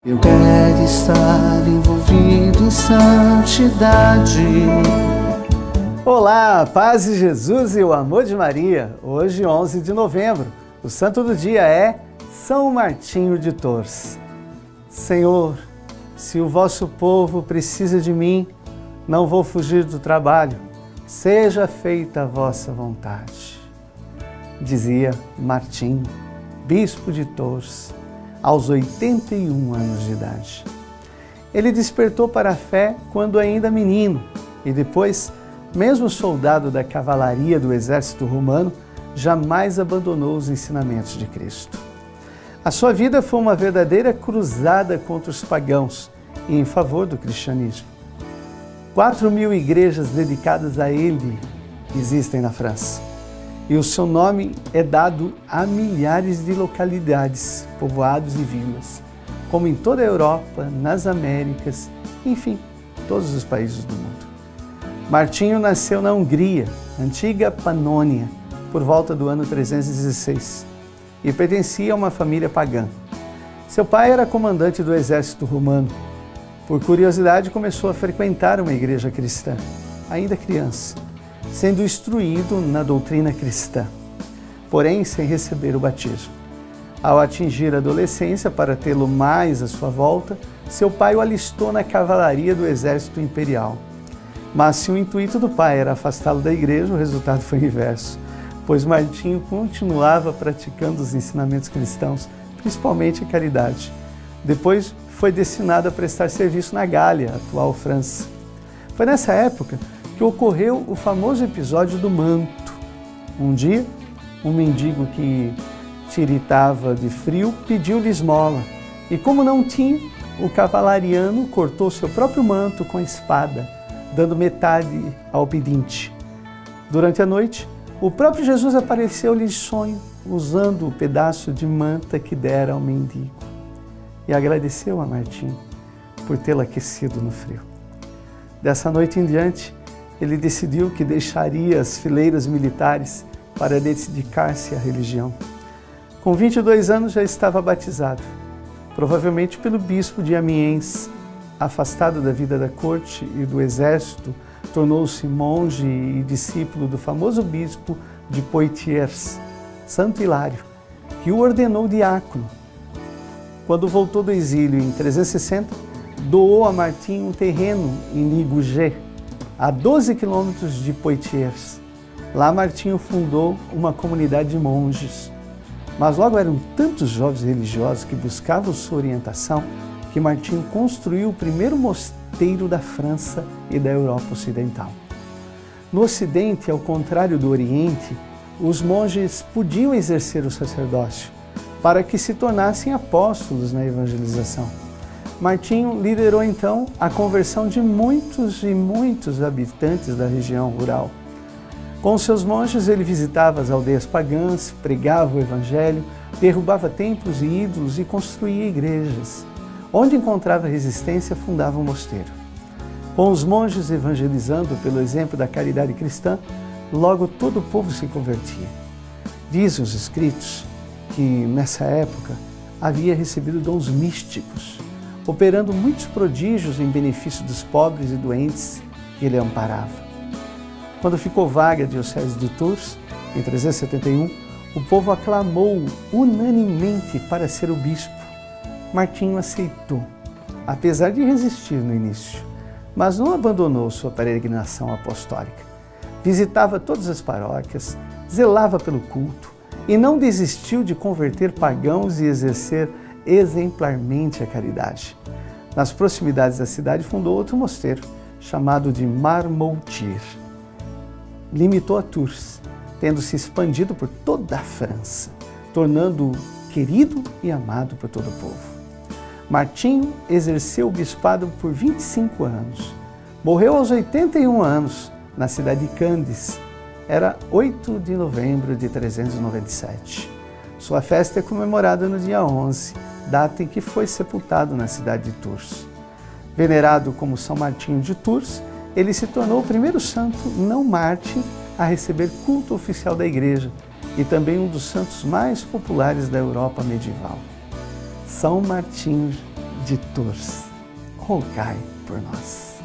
Eu quero estar envolvido em santidade. Olá, paz de Jesus e o amor de Maria. Hoje, 11 de novembro, o santo do dia é São Martinho de Tours. Senhor, se o vosso povo precisa de mim, não vou fugir do trabalho. Seja feita a vossa vontade. Dizia Martinho, bispo de Tours, aos 81 anos de idade. Ele despertou para a fé quando ainda menino e depois, mesmo soldado da cavalaria do exército romano, jamais abandonou os ensinamentos de Cristo. A sua vida foi uma verdadeira cruzada contra os pagãos e em favor do cristianismo. 4.000 igrejas dedicadas a ele existem na França. E o seu nome é dado a milhares de localidades, povoados e vilas, como em toda a Europa, nas Américas, enfim, todos os países do mundo. Martinho nasceu na Hungria, antiga Panônia, por volta do ano 316, e pertencia a uma família pagã. Seu pai era comandante do exército romano. Por curiosidade, começou a frequentar uma igreja cristã, ainda criança, sendo instruído na doutrina cristã, porém sem receber o batismo. Ao atingir a adolescência, para tê-lo mais à sua volta, seu pai o alistou na cavalaria do exército imperial. Mas se o intuito do pai era afastá-lo da igreja, o resultado foi o inverso, pois Martinho continuava praticando os ensinamentos cristãos, principalmente a caridade. Depois foi destinado a prestar serviço na Gália, atual França. Foi nessa época que ocorreu o famoso episódio do manto. Um dia, um mendigo que tiritava de frio pediu-lhe esmola e, como não tinha, o cavalariano cortou seu próprio manto com a espada, dando metade ao pedinte. Durante a noite, o próprio Jesus apareceu-lhe em sonho, usando o pedaço de manta que dera ao mendigo, e agradeceu a Martinho por tê-lo aquecido no frio. Dessa noite em diante, ele decidiu que deixaria as fileiras militares para dedicar-se à religião. Com 22 anos já estava batizado, provavelmente pelo bispo de Amiens. Afastado da vida da corte e do exército, tornou-se monge e discípulo do famoso bispo de Poitiers, Santo Hilário, que o ordenou diácono. Quando voltou do exílio em 360, doou a Martinho um terreno em Ligugé, a 12 quilômetros de Poitiers. Lá Martinho fundou uma comunidade de monges. Mas logo eram tantos jovens religiosos que buscavam sua orientação que Martinho construiu o primeiro mosteiro da França e da Europa Ocidental. No Ocidente, ao contrário do Oriente, os monges podiam exercer o sacerdócio para que se tornassem apóstolos na evangelização. Martinho liderou então a conversão de muitos e muitos habitantes da região rural. Com seus monges ele visitava as aldeias pagãs, pregava o evangelho, derrubava templos e ídolos e construía igrejas. Onde encontrava resistência, fundava um mosteiro. Com os monges evangelizando pelo exemplo da caridade cristã, logo todo o povo se convertia. Dizem os escritos que nessa época havia recebido dons místicos, operando muitos prodígios em benefício dos pobres e doentes que ele amparava. Quando ficou vaga a diocese de Tours, em 371, o povo aclamou unanimemente para ser o bispo. Martinho aceitou, apesar de resistir no início, mas não abandonou sua peregrinação apostólica. Visitava todas as paróquias, zelava pelo culto e não desistiu de converter pagãos e exercer exemplarmente a caridade. Nas proximidades da cidade fundou outro mosteiro, chamado de Marmoutier. Limitou a Tours, tendo se expandido por toda a França, tornando-o querido e amado por todo o povo. Martinho exerceu o bispado por 25 anos. Morreu aos 81 anos, na cidade de Candes. Era 8 de novembro de 397. Sua festa é comemorada no dia 11, data em que foi sepultado na cidade de Tours. Venerado como São Martinho de Tours, ele se tornou o primeiro santo não mártir a receber culto oficial da Igreja e também um dos santos mais populares da Europa medieval. São Martinho de Tours, rogai por nós.